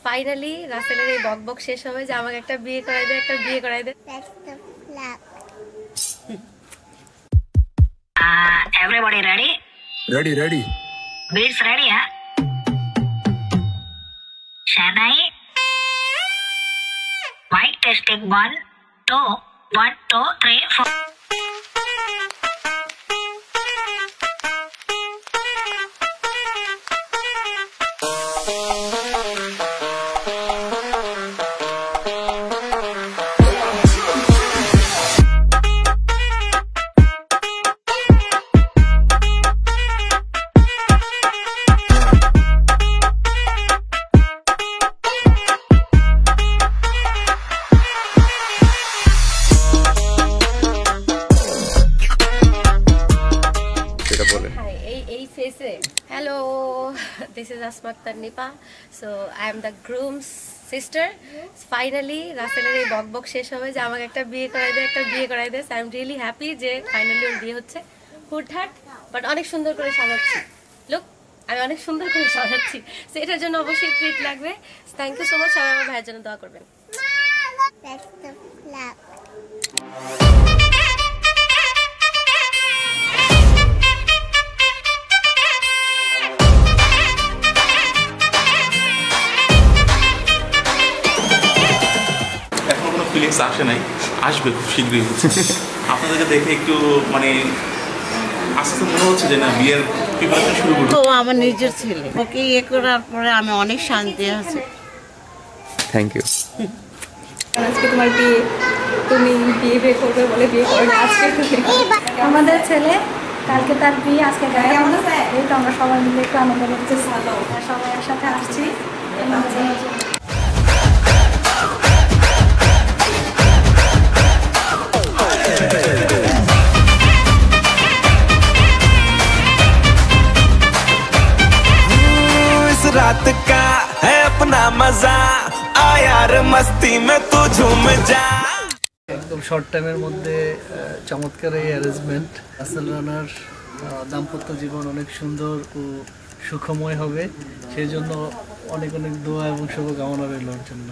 Finally রাসেলের এই বকবক শেষ হবে যে আমাকে একটা বিয়ে করাই দে, একটা বিয়ে করাই দে। Everybody ready? Ready. Beats ready, huh? Shanai. Mic testing 1, 2, 1, 2, 3, 4. Hello, this is Asma Akhtar Nipa. So I am the groom's sister. Finally, রাসেলের এই বকবক শেষ হবে যে আমাকে একটা বিয়ে করাই দে, একটা বিয়ে করাই দে। So I am really happy যে ফাইনালি ওর বিয়ে হচ্ছে। হুটহাট বাট অনেক সুন্দর করে সাজাচ্ছি। লুক, আমি অনেক সুন্দর করে সাজাচ্ছি। সো এটার জন্য অবশ্যই ট্রিট লাগবে। থ্যাংক ইউ সো মাচ, সবাই আমার ভাইয়ের জন্য দোয়া করবেন। ফিলিংস আসে নাই, আসবে খুব শীঘ্রই। আপনাদেরকে দেখে একটু মানে আস্তে মনে হচ্ছে যে না বিয়ের প্রিপারেশন শুরু করব। ও আমার নিজের ছেলে, ওকে ইয়ে করার পরে আমি অনেক শান্তি আছি। Thank you. আজকে তোমার বিয়ে, তুমি বিয়ে করবে বলে বিয়ে করো না, আজকে আমাদের ছেলে, কালকে তার বিয়ে, আজকে গায়ে আমাদের এই তো আমরা সবাই মিলে একটু আনন্দ করতেছি, সবাই একসাথে আসছি। रात का है अपना मजा आ यार मस्ती में तू झूम जा। একদম শর্ট টাইমের মধ্যে চমৎকার এই অ্যারেঞ্জমেন্ট। রাসেল রানার দাম্পত্য জীবন অনেক সুন্দর ও সুখময় হবে, সেই জন্য অনেক অনেক দোয়া এবং শুভকামনা রইল ওর জন্য।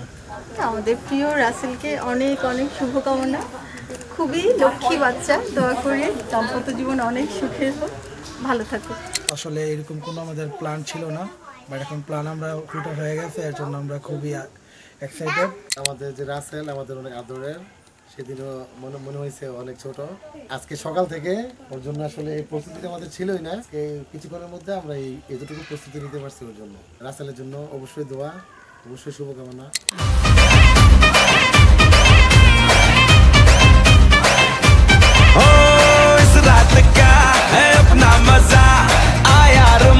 আমাদের প্রিয় রাসেলকে অনেক অনেক শুভকামনা, খুবই লক্ষ্মী বাচ্চা, দোয়া করি দাম্পত্য জীবন অনেক সুখের হোক, ভালো থাকুক। আসলে এরকম কোনো আমাদের প্ল্যান ছিল না, বাট এখন প্ল্যান আমরা ফুটা হয়ে গেছে, এর জন্য আমরা খুবই এক্সাইটেড। আমাদের যে রাসেল আমাদের অনেক আদরের, সেদিনও মনে হয়েছে অনেক ছোট। আজকে সকাল থেকে ওর জন্য আসলে এই প্রস্তুতি আমাদের ছিলই না, এই কিছুক্ষণের মধ্যে আমরা এতটুকু প্রস্তুতি নিতে পারছি ওর জন্য। রাসেলের জন্য অবশ্যই দোয়া, অবশ্যই শুভকামনা।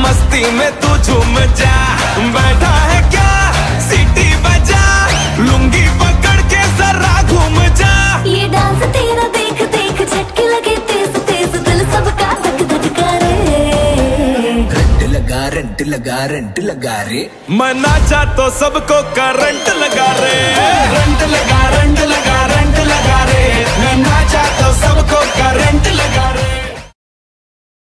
मस्ती में तू झूम जा, बैठा है क्या सीटी बजा, लुंगी पकड़ के जरा घूम जा। ये डांस तेरा देख देख झटके लगे तेज तेज, दिल सबका धक धक करे। रंट लगा रे, मना तो सबको करंट लगा रे। रंट लगा रे, मना तो सबको करंट